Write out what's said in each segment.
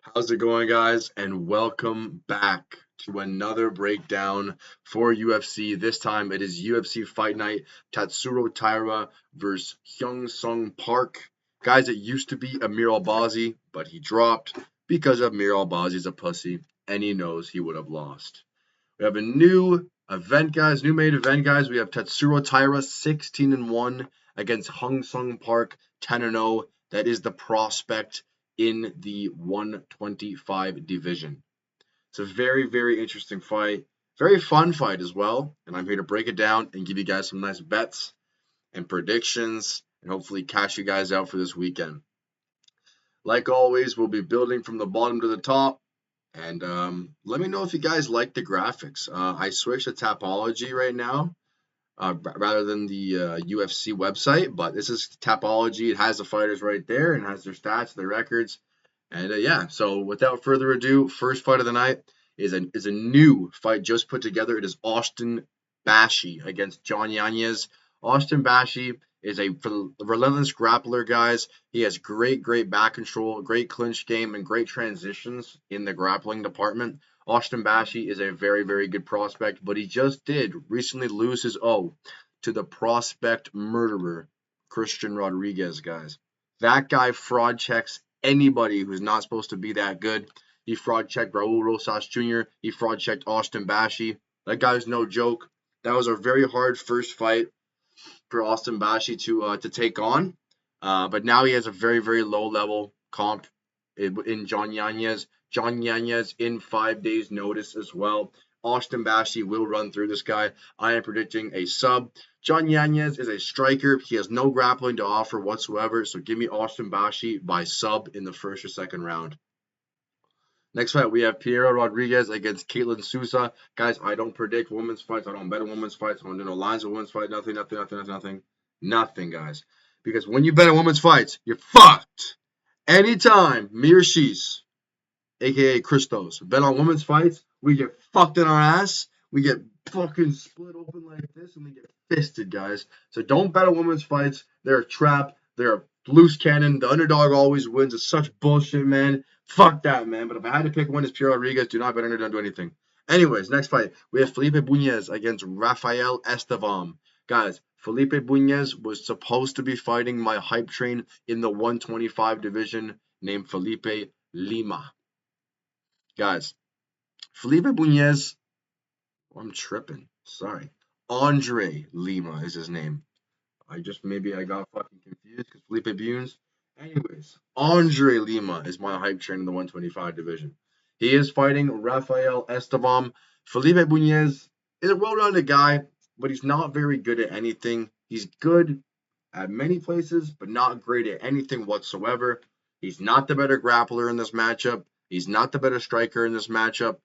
How's it going, guys? And welcome back to another breakdown for UFC. This time it is UFC Fight Night Tatsuro Taira versus Hyung Sung Park. Guys, it used to be Amir Albazi, but he dropped because Amir Albazi's a pussy and he knows he would have lost. We have a new event, guys, new main event, guys. We have Tatsuro Taira 16-1 against Hung Sung Park 10-0. That is the prospect in the 125 division. It's a very, very interesting fight. Very fun fight as well. And I'm here to break it down and give you guys some nice bets and predictions and hopefully cash you guys out for this weekend. Like always, we'll be building from the bottom to the top. And let me know if you guys like the graphics. I switched to Tapology right now rather than the UFC website, but this is Tapology. It has the fighters right there and has their stats, their records. And yeah, so without further ado, first fight of the night is a new fight just put together. It is Austin Bashi against John Yanez. Austin Bashi is a relentless grappler, guys. He has great back control, great clinch game, and great transitions in the grappling department. Austin Bashi is a very good prospect, but he just did recently lose his O to the prospect murderer, Christian Rodriguez, guys. That guy fraud checks anybody who's not supposed to be that good. He fraud checked Raul Rosas Jr. He fraud checked Austin Bashi. That guy's no joke. That was a very hard first fight for Austin Bashi to take on. But now he has a very low level comp in John Yanez. John Yanez in 5 days notice as well. Austin Bashi will run through this guy. I am predicting a sub. John Yanez is a striker. He has no grappling to offer whatsoever. So give me Austin Bashi by sub in the first or second round. Next fight, we have Piero Rodriguez against Caitlin Sousa. Guys, I don't predict women's fights. I don't bet on women's fights. I don't do no lines of women's fights. Nothing, guys. Because when you bet on women's fights, you're fucked. Anytime me or she's, aka Christos, bet on women's fights, we get fucked in our ass. We get fucking split open like this, and we get fisted, guys. So don't bet on women's fights. They're a trap. They're a loose cannon. The underdog always wins. It's such bullshit, man. Fuck that, man. But if I had to pick one, it's Piero Rodriguez. Do not bet underdog. Do anything. Anyways, next fight. We have Felipe Bunez against Rafael Estevam. Guys, Felipe Bunez was supposed to be fighting my hype train in the 125 division named Felipe Lima. Guys, Felipe Bunez, I'm tripping. Sorry. Andre Lima is his name. I got fucking confused because Felipe Bunez. Anyways, Andre Lima is my hype train in the 125 division. He is fighting Rafael Estevam. Felipe Bunez is a well-rounded guy, but he's not very good at anything. He's good at many places, but not great at anything whatsoever. He's not the better grappler in this matchup. He's not the better striker in this matchup.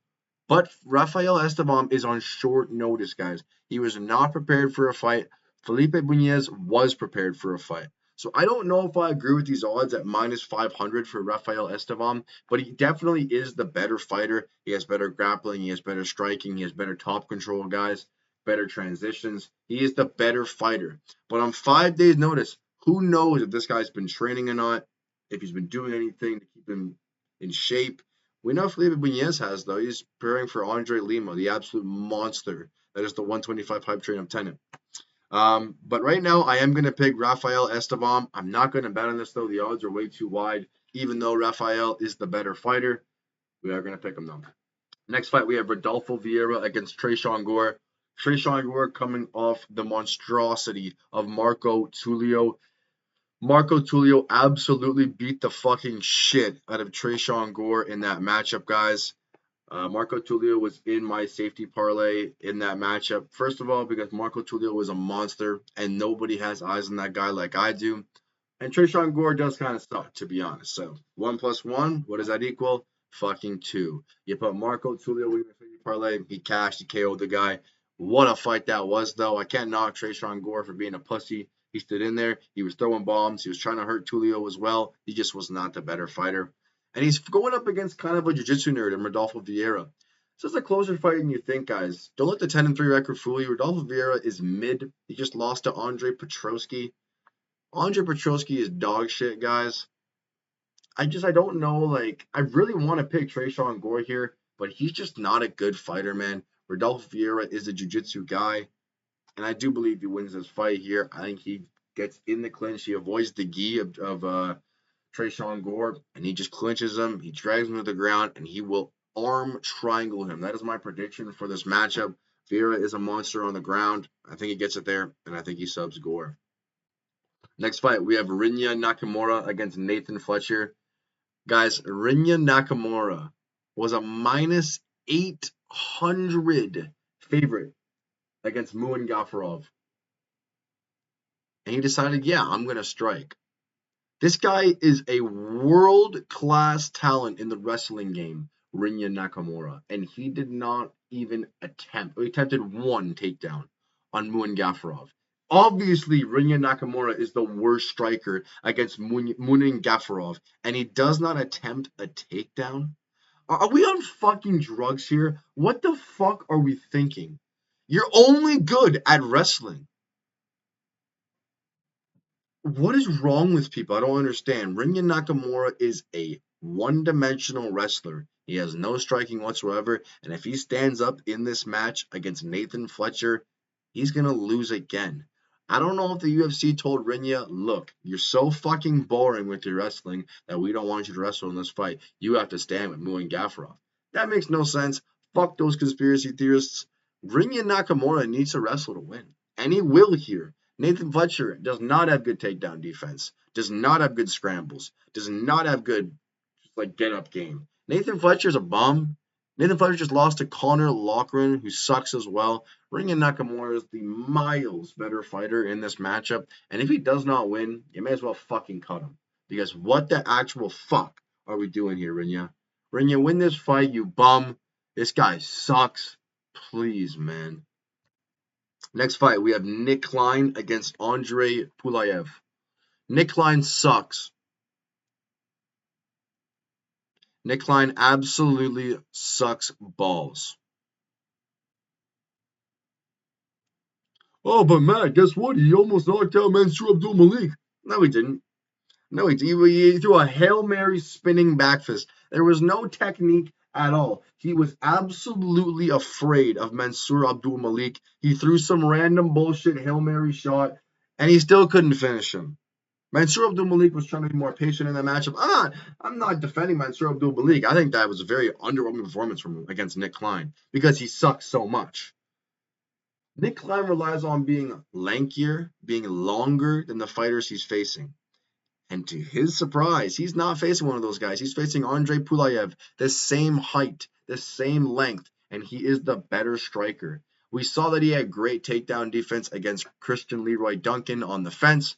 But Rafael Estevam is on short notice, guys. He was not prepared for a fight. Felipe Bunez was prepared for a fight. So I don't know if I agree with these odds at minus 500 for Rafael Estevam, but he definitely is the better fighter. He has better grappling. He has better striking. He has better top control, guys. Better transitions. He is the better fighter. But on 5 days' notice, who knows if this guy's been training or not, if he's been doing anything to keep him in shape. We know Felipe Bunez has, though. He's preparing for Andre Lima, the absolute monster that is the 125 hype train of Tenet. But right now, I am going to pick Rafael Estevam. I'm not going to bet on this, though. The odds are way too wide. Even though Rafael is the better fighter, we are going to pick him, though. Next fight, we have Rodolfo Vieira against Tresean Gore. Tresean Gore coming off the monstrosity of Marco Tulio. Marco Tulio absolutely beat the fucking shit out of Tresean Gore in that matchup, guys. Marco Tulio was in my safety parlay in that matchup. First of all, because Marco Tulio was a monster and nobody has eyes on that guy like I do. And Tresean Gore does kind of suck, to be honest. So 1 + 1, what does that equal? Fucking 2. You put Marco Tulio in your safety parlay, he cashed, he KO'd the guy. What a fight that was, though. I can't knock Tresean Gore for being a pussy. He stood in there. He was throwing bombs. He was trying to hurt Tulio as well. He just was not the better fighter. And he's going up against kind of a jiu-jitsu nerd in Rodolfo Vieira. So it's a closer fight than you think, guys. Don't let the 10-3 record fool you. Rodolfo Vieira is mid. He just lost to Andre Petroski. Andre Petroski is dog shit, guys. I don't know. Like, I really want to pick Tresean Gore here, but he's just not a good fighter, man. Rodolfo Vieira is a jiu-jitsu guy, and I do believe he wins this fight here. I think he gets in the clinch. He avoids the gi of Tresean Gore, and he just clinches him. He drags him to the ground, and he will arm triangle him. That is my prediction for this matchup. Vieira is a monster on the ground. I think he gets it there, and I think he subs Gore. Next fight, we have Rinya Nakamura against Nathan Fletcher. Guys, Rinya Nakamura was a minus 800 favorite against Muin Gafarov. And he decided, yeah, I'm going to strike. This guy is a world-class talent in the wrestling game, Rinya Nakamura. And he did not even attempt, he attempted one takedown on Muin Gafarov. Obviously, Rinya Nakamura is the worst striker against Muin Gafarov, and he does not attempt a takedown. Are we on fucking drugs here? What the fuck are we thinking? You're only good at wrestling. What is wrong with people? I don't understand. Rinya Nakamura is a one-dimensional wrestler. He has no striking whatsoever, and if he stands up in this match against Nathan Fletcher, he's gonna lose again. I don't know if the UFC told Rinya, look, you're so fucking boring with your wrestling that we don't want you to wrestle in this fight. You have to stand with Muin Gafarov. That makes no sense. Fuck those conspiracy theorists. Rinya Nakamura needs to wrestle to win, and he will here. Nathan Fletcher does not have good takedown defense, does not have good scrambles, does not have good like get up game. Nathan Fletcher's a bum. Nathan Fletcher just lost to Conor Loughran, who sucks as well. Rinya Nakamura is the miles better fighter in this matchup, and if he does not win, you may as well fucking cut him. Because what the actual fuck are we doing here, Rinya? Rinya, win this fight, you bum. This guy sucks. Please, man. Next fight, we have Nick Klein against Andrei Pulayev. Nick Klein sucks. Nick Klein absolutely sucks balls. Oh, but Matt, guess what? He almost knocked out Mansour Abdul Malik. No, he didn't. No, he threw a Hail Mary spinning back fist. There was no technique at all. He was absolutely afraid of Mansour Abdul Malik. He threw some random bullshit Hail Mary shot, and he still couldn't finish him. Mansour Abdul Malik was trying to be more patient in that matchup. I'm not defending Mansour Abdul Malik. I think that was a very underwhelming performance from him against Nick Klein because he sucks so much. Nick Klein relies on being lankier, being longer than the fighters he's facing. And to his surprise, he's not facing one of those guys. He's facing Andrei Pulayev, the same height, the same length, and he is the better striker. We saw that he had great takedown defense against Christian Leroy Duncan on the fence.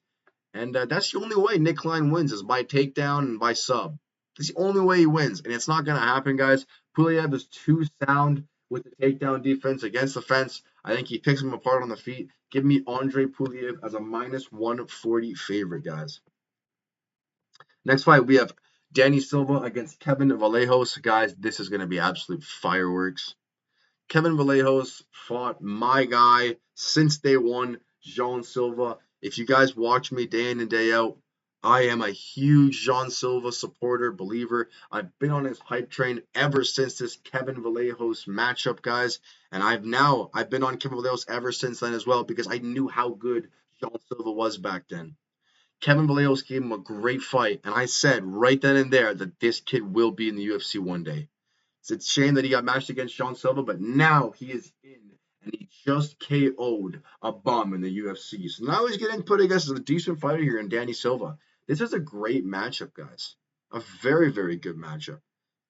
And that's the only way Nick Klein wins is by takedown and by sub. That's the only way he wins. And it's not going to happen, guys. Pulayev is too sound with the takedown defense against the fence. I think he picks him apart on the feet. Give me Andrei Pulayev as a minus 140 favorite, guys. Next fight, we have Danny Silva against Kevin Vallejos. Guys, this is going to be absolute fireworks. Kevin Vallejos fought my guy since day one, Jean Silva. If you guys watch me day in and day out, I am a huge Jean Silva supporter, believer. I've been on his hype train ever since this Kevin Vallejos matchup, guys. And I've been on Kevin Vallejos ever since then as well because I knew how good Jean Silva was back then. Kevin Vallejos gave him a great fight, and I said right then and there that this kid will be in the UFC one day. It's a shame that he got matched against Jean Silva, but now he is in, and he just KO'd a bum in the UFC. So now he's getting put against a decent fighter here in Danny Silva. This is a great matchup, guys. A very, very good matchup.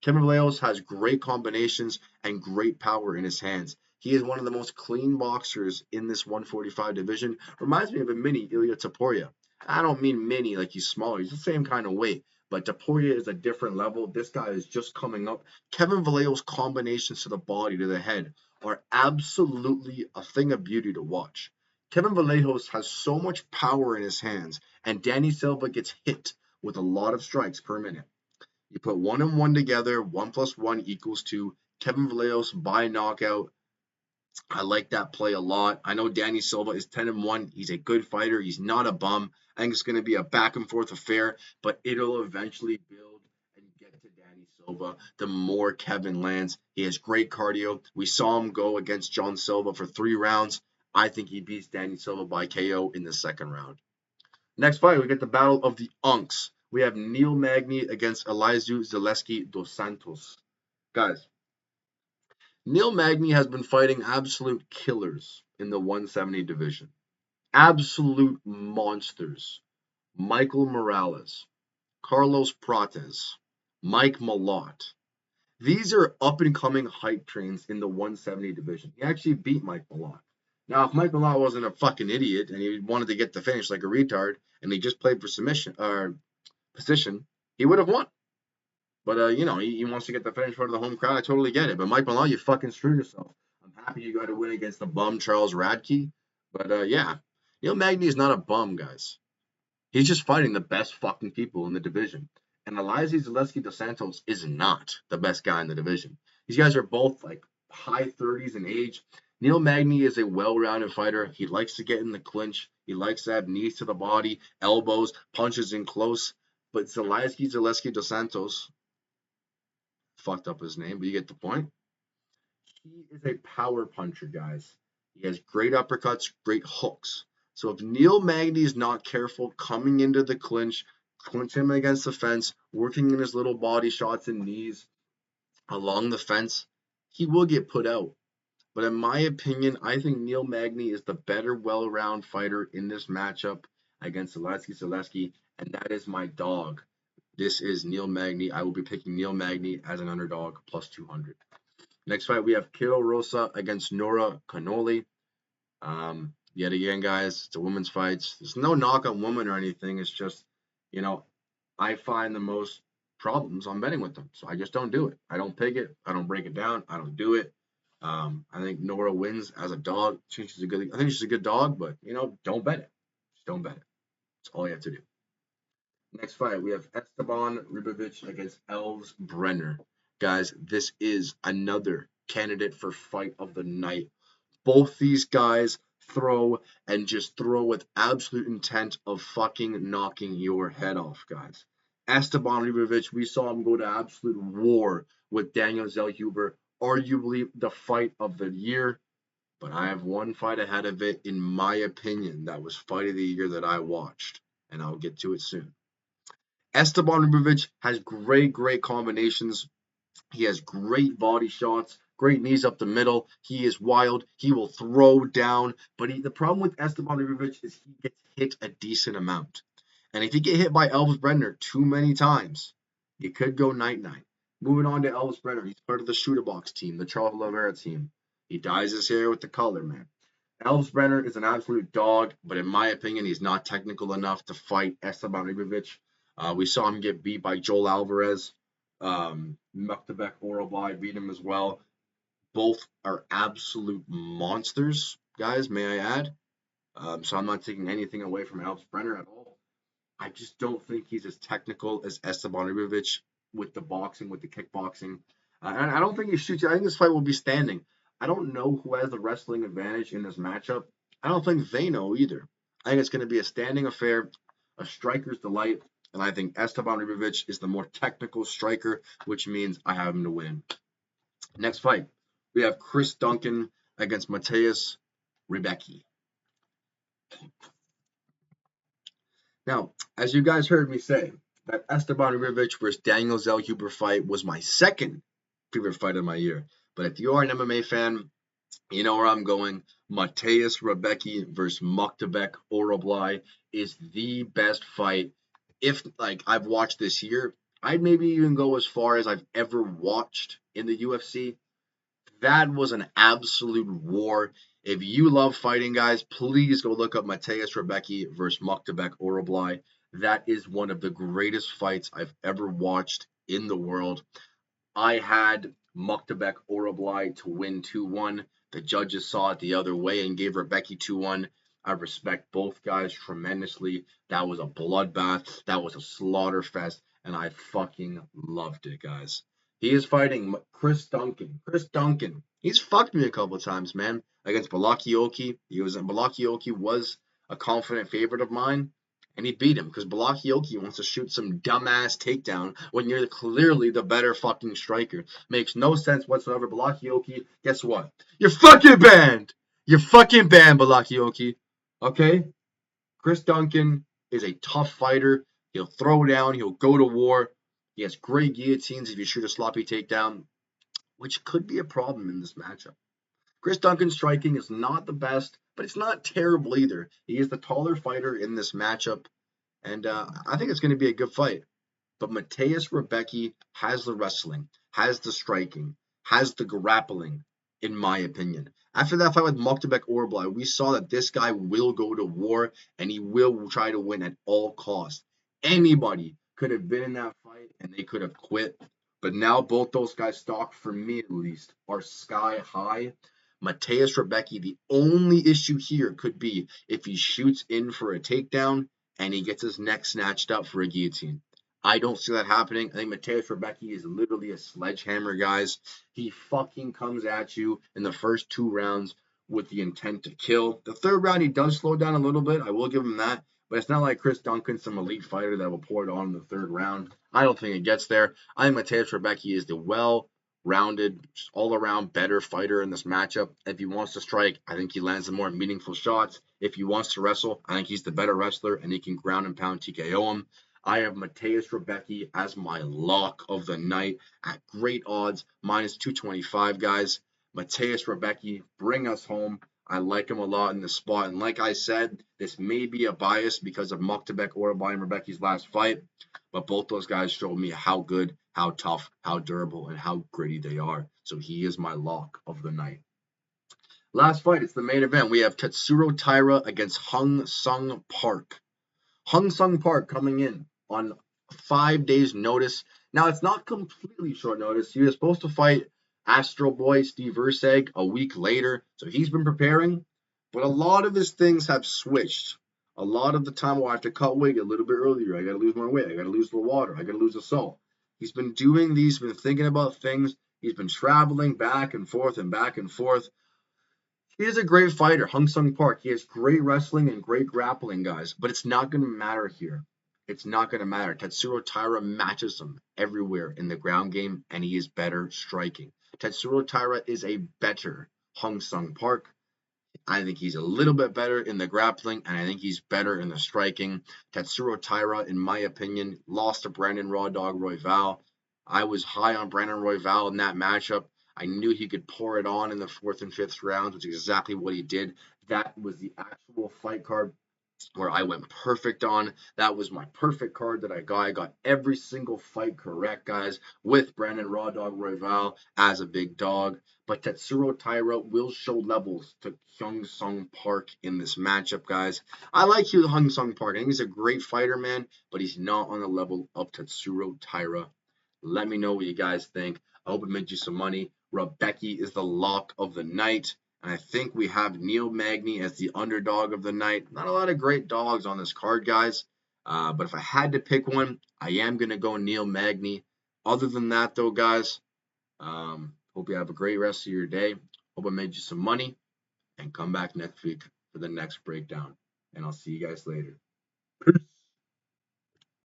Kevin Vallejos has great combinations and great power in his hands. He is one of the most clean boxers in this 145 division. Reminds me of a mini Ilya Taporia. I don't mean mini like he's smaller. He's the same kind of weight. But Taporia is a different level. This guy is just coming up. Kevin Vallejos' combinations to the body, to the head, are absolutely a thing of beauty to watch. Kevin Vallejos has so much power in his hands, and Danny Silva gets hit with a lot of strikes per minute. You put 1 and 1 together, 1 plus 1 equals 2. Kevin Vallejos by knockout. I like that play a lot. I know Danny Silva is 10 and 1. He's a good fighter. He's not a bum. I think it's going to be a back and forth affair, but it'll eventually build Silva, the more Kevin lands. He has great cardio. We saw him go against John Silva for 3 rounds. I think he beats Danny Silva by KO in the second round. Next fight, we get the battle of the Unks. We have Neil Magny against Elizeu Zaleski dos Santos. Guys, Neil Magny has been fighting absolute killers in the 170 division. Absolute monsters. Michael Morales, Carlos Prates, Mike Malott. These are up and coming hype trains in the 170 division. He actually beat Mike Malott. Now, if Mike Malott wasn't a fucking idiot and he wanted to get the finish like a retard and he just played for submission or position, he would have won. But he wants to get the finish for the home crowd. I totally get it. But Mike Malott, you fucking screwed yourself. I'm happy you got to win against the bum Charles Radke. But yeah, Neil Magny is not a bum, guys. He's just fighting the best fucking people in the division. And Elizeu Zaleski dos Santos is not the best guy in the division. These guys are both like high 30s in age. Neil Magny is a well-rounded fighter. He likes to get in the clinch. He likes to have knees to the body, elbows, punches in close. But Zaleski dos Santos, fucked up his name, but you get the point. He is a power puncher, guys. He has great uppercuts, great hooks. So if Neil Magny is not careful coming into the clinch him against the fence, working in his little body shots and knees along the fence, he will get put out. But in my opinion, I think Neil Magny is the better well-rounded fighter in this matchup against Zaleski, and that is my dog. This is Neil Magny. I will be picking Neil Magny as an underdog plus 200. Next fight, we have Kiro Rosa against Nora Canoli. Yet again, guys, it's a women's fight. There's no knock on women or anything. It's just, I find the most problems on betting with them. So I just don't do it. I don't pick it. I don't break it down. I don't do it. I think Nora wins as a dog. I think she's a good dog, but, don't bet it. Just don't bet it. That's all you have to do. Next fight, we have Esteban Ribovic against Elves Brenner. Guys, this is another candidate for fight of the night. Both these guys throw with absolute intent of fucking knocking your head off, guys. Esteban Ribovic, we saw him go to absolute war with Daniel Zellhuber, arguably the fight of the year. But I have one fight ahead of it, in my opinion, that was fight of the year that I watched, and I'll get to it soon. Esteban Ribovic has great combinations. He has great body shots, great knees up the middle. He is wild. He will throw down. But the problem with Esteban Ribovic is he gets hit a decent amount. And if you get hit by Elvis Brenner too many times, it could go night-night. Moving on to Elvis Brenner. He's part of the Shooter Box team, the Charles Oliveira team. He dyes his hair with the color, man. Elvis Brenner is an absolute dog, but in my opinion, he's not technical enough to fight Esteban Ribovic. We saw him get beat by Joel Alvarez. Muktabek Orobai beat him as well. Both are absolute monsters, guys, may I add. So I'm not taking anything away from Elvis Brenner at all. I just don't think he's as technical as Esteban Ribovic with the boxing, with the kickboxing. And I don't think he shoots. I think this fight will be standing. I don't know who has the wrestling advantage in this matchup. I don't think they know either. I think it's going to be a standing affair, a striker's delight. And I think Esteban Ribovic is the more technical striker, which means I have him to win. Next fight, we have Chris Duncan against Mateus Rebecki. Now, as you guys heard me say, that Esteban Ribovic versus Daniel Zellhuber fight was my second favorite fight of my year. But if you are an MMA fan, you know where I'm going. Mateus Rebecki versus Muktabek Orobai is the best fight. If I've watched this year, I'd maybe even go as far as I've ever watched in the UFC. That was an absolute war. If you love fighting, guys, please go look up Mateus Rebecki versus Muktabek Orobai. That is one of the greatest fights I've ever watched in the world. I had Muktabek Orobai to win 2-1. The judges saw it the other way and gave Rebecki 2-1. I respect both guys tremendously. That was a bloodbath. That was a slaughter fest, and I fucking loved it, guys. He is fighting Chris Duncan. Chris Duncan. He's fucked me a couple of times, man. Against Balakioki. Balakioki was a confident favorite of mine. and he beat him because Balakioki wants to shoot some dumbass takedown when you're clearly the better fucking striker. Makes no sense whatsoever. Balakioki, guess what? You're fucking banned. You're fucking banned, Balakioki. Okay? Chris Duncan is a tough fighter. He'll throw down. He'll go to war. He has great guillotines if you shoot a sloppy takedown, which could be a problem in this matchup. Chris Duncan's striking is not the best, but it's not terrible either. He is the taller fighter in this matchup, and I think it's going to be a good fight. But Mateus Rebecki has the wrestling, has the striking, has the grappling, in my opinion. After that fight with Mokhtarbek Orblai, we saw that this guy will go to war and he will try to win at all costs. Anybody could have been in that fight and they could have quit. But now both those guys' stock, for me at least, are sky high. Mateus Rebecki, the only issue here could be if he shoots in for a takedown and he gets his neck snatched up for a guillotine. I don't see that happening. I think Mateus Rebecki is literally a sledgehammer, guys. He fucking comes at you in the first 2 rounds with the intent to kill. The third round, he does slow down a little bit. I will give him that. But it's not like Chris Duncan, some elite fighter that will pour it on in the third round. I don't think it gets there. I think Mateus Rebecki is the well-rounded, all-around better fighter in this matchup. If he wants to strike, I think he lands the more meaningful shots. If he wants to wrestle, I think he's the better wrestler, and he can ground and pound TKO him. I have Mateus Rebecki as my lock of the night at great odds, minus 225, guys. Mateus Rebecki, bring us home. I like him a lot in this spot. And like I said, this may be a bias because of Mokhtarbek Orblai and Rebecki's last fight. But both those guys showed me how good, how tough, how durable, and how gritty they are. So he is my lock of the night. Last fight, it's the main event. We have Tatsuro Taira against Hung Sung Park. Hung Sung Park coming in on 5 days' notice. Now, it's not completely short notice. He was supposed to fight Astro Boy Steve Urseg a week later, so he's been preparing. But a lot of his things have switched. A lot of the time, I have to cut weight a little bit earlier. I got to lose more weight. I got to lose the water. I got to lose the salt. He's been doing these, been thinking about things. He's been traveling back and forth and back and forth. He is a great fighter, Hung Sung Park. He has great wrestling and great grappling, guys, but it's not going to matter here. It's not going to matter. Tatsuro Taira matches him everywhere in the ground game, and he is better striking. Tatsuro Taira is a better Hung Sung Park. I think he's a little bit better in the grappling, and I think he's better in the striking. Tatsuro Taira, in my opinion, lost to Brandon Raw Dog Royval. I was high on Brandon Royval in that matchup. I knew he could pour it on in the 4th and 5th rounds, which is exactly what he did. That was the actual fight card where I went perfect on. That was my perfect card that I got. I got every single fight correct, guys, with Brandon Raw Dog Royval as a big dog. But Tatsuro Taira will show levels to Hung Sung Park in this matchup, guys. I like Hung Sung Park. I think he's a great fighter, man, but he's not on the level of Tatsuro Taira. Let me know what you guys think. I hope it made you some money. Rebecki is the lock of the night. And I think we have Neil Magny as the underdog of the night. Not a lot of great dogs on this card, guys. But if I had to pick one, I am going to go Neil Magny. Other than that, though, guys, hope you have a great rest of your day. Hope I made you some money. And come back next week for the next breakdown. And I'll see you guys later.